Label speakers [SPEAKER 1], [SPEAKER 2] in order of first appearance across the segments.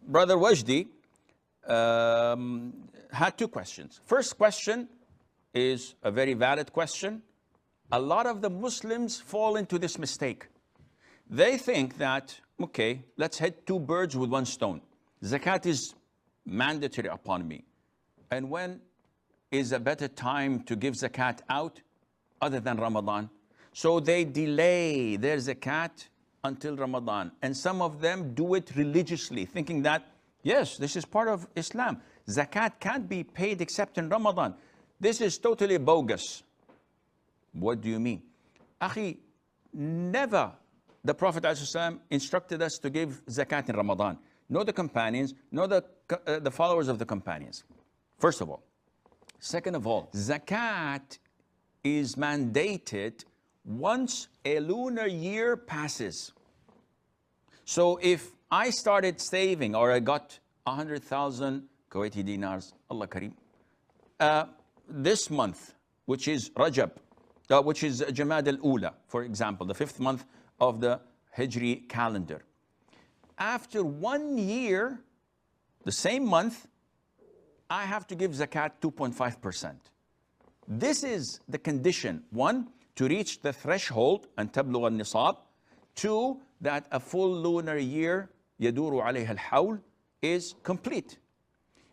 [SPEAKER 1] Brother Wajdi had two questions. First question is a very valid question. A lot of the Muslims fall into this mistake. They think that, okay, let's hit two birds with one stone. Zakat is mandatory upon me. And when is a better time to give zakat out other than Ramadan? So they delay their zakat until Ramadan. And some of them do it religiously, thinking that, yes, this is part of Islam. Zakat can't be paid except in Ramadan. This is totally bogus. What do you mean? Akhi, never the Prophet ﷺ instructed us to give zakat in Ramadan. Nor the companions, nor the followers of the companions. First of all. Second of all, zakat is mandated once a lunar year passes. So if I started saving, or I got 100,000 Kuwaiti dinars, Allah Kareem, this month, which is Rajab, which is Jamad al-Ula, for example, the 5th month of the Hijri calendar. After 1 year, the same month, I have to give zakat 2.5%. This is the condition. 1, to reach the threshold, and tablugh al-nisab. 2, that a full lunar year, yaduru alayha al-hawl, is complete.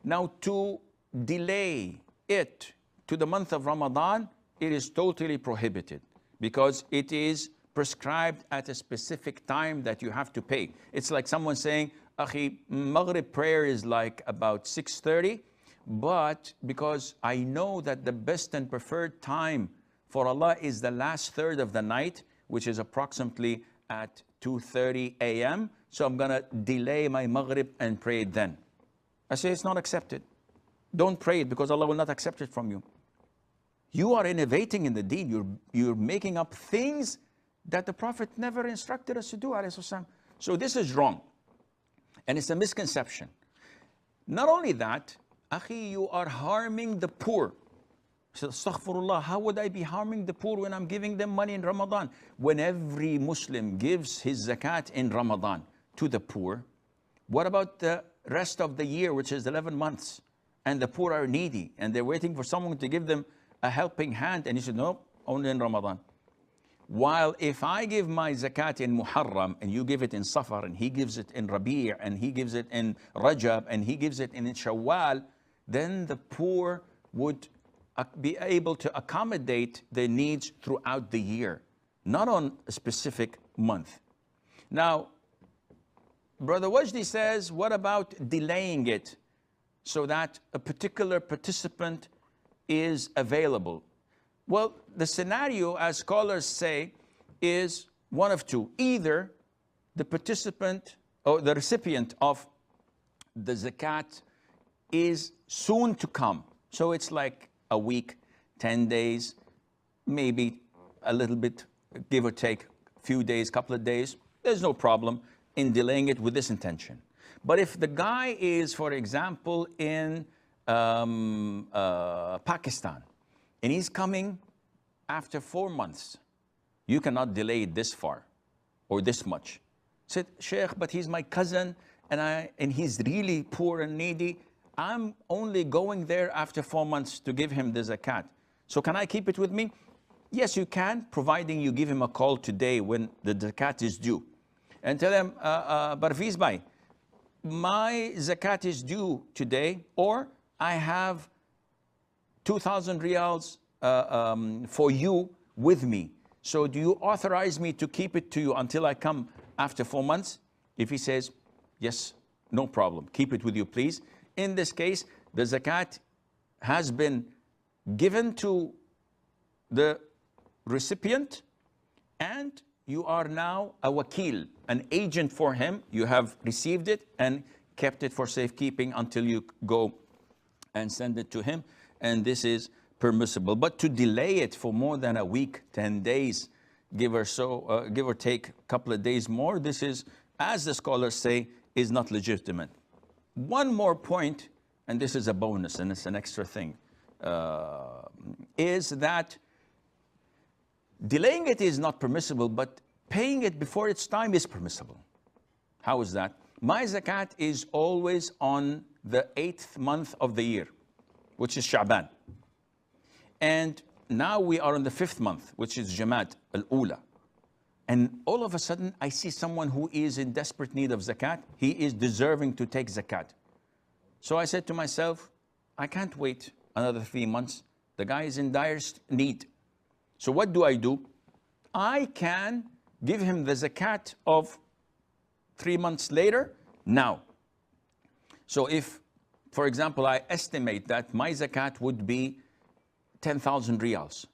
[SPEAKER 1] Now, to delay it to the month of Ramadan, it is totally prohibited, because it is prescribed at a specific time that you have to pay. It's like someone saying, Akhi, Maghrib prayer is like about 6:30, but because I know that the best and preferred time for Allah is the last third of the night, which is approximately at 2:30 a.m., so I'm gonna delay my Maghrib and pray it then. I say it's not accepted. Don't pray it, because Allah will not accept it from you. You are innovating in the deen. You're making up things that the Prophet never instructed us to do, alayhi salam. So this is wrong. And it's a misconception. Not only that, Akhi, you are harming the poor. So, astaghfirullah, how would I be harming the poor when I'm giving them money in Ramadan? When every Muslim gives his zakat in Ramadan to the poor, what about the rest of the year, which is 11 months? And the poor are needy, and they're waiting for someone to give them a helping hand. And you said, no, only in Ramadan. While if I give my zakat in Muharram, and you give it in Safar, and he gives it in Rabi', and he gives it in Rajab, and he gives it in Shawwal, then the poor would be able to accommodate their needs throughout the year, not on a specific month. Now, Brother Wajdi says, what about delaying it so that a particular participant is available? Well, the scenario, as scholars say, is one of two. Either the participant or the recipient of the zakat is soon to come. So it's like a week, 10 days, maybe a little bit, give or take, a few days, couple of days. There's no problem in delaying it with this intention. But if the guy is, for example, in Pakistan, and he's coming after 4 months, you cannot delay it this far or this much. Said, Sheikh, but he's my cousin, and he's really poor and needy. I'm only going there after 4 months to give him the zakat. So can I keep it with me? Yes, you can, providing you give him a call today when the zakat is due. And tell him, Parviz bhai, my zakat is due today, or I have 2,000 riyals for you with me. So do you authorize me to keep it to you until I come after 4 months? If he says, yes, no problem, keep it with you, please. In this case, the zakat has been given to the recipient, and you are now a wakil, an agent for him. You have received it and kept it for safekeeping until you go and send it to him. And this is permissible. But to delay it for more than a week, 10 days, give or take a couple of days more, this is, as the scholars say, is not legitimate. One more point, and this is a bonus and it's an extra thing, is that delaying it is not permissible, but paying it before its time is permissible. How is that? my zakat is always on the 8th month of the year, which is Sha'ban. And now we are in the 5th month, which is Jamad al-Ula. And all of a sudden, I see someone who is in desperate need of zakat. He is deserving to take zakat. So I said to myself, I can't wait another 3 months. The guy is in dire need. So what do? I can give him the zakat of 3 months later now. So if, for example, I estimate that my zakat would be 10,000 riyals.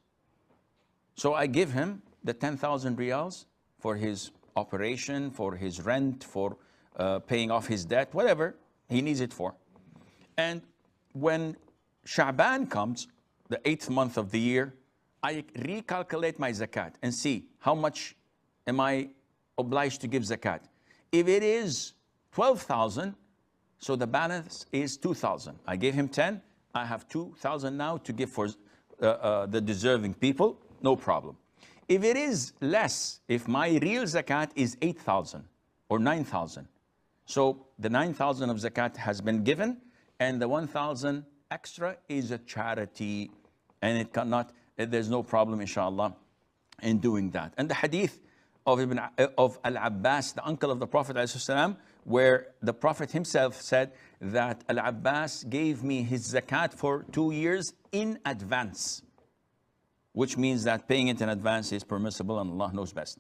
[SPEAKER 1] So I give him the 10,000 riyals for his operation, for his rent, for paying off his debt, whatever he needs it for. And when Sha'ban comes, the 8th month of the year, I recalculate my zakat and see how much am I obliged to give zakat. If it is 12,000, so the balance is 2,000. I gave him 10. I have 2,000 now to give for the deserving people. No problem. If it is less, if my real zakat is 8,000 or 9,000, so the 9,000 of zakat has been given, and the 1,000 extra is a charity, and it cannot. There's no problem, inshallah, in doing that. And the hadith of Al-Abbas, the uncle of the Prophet ﷺ, where the Prophet himself said that Al-Abbas gave me his zakat for 2 years in advance, which means that paying it in advance is permissible, and Allah knows best.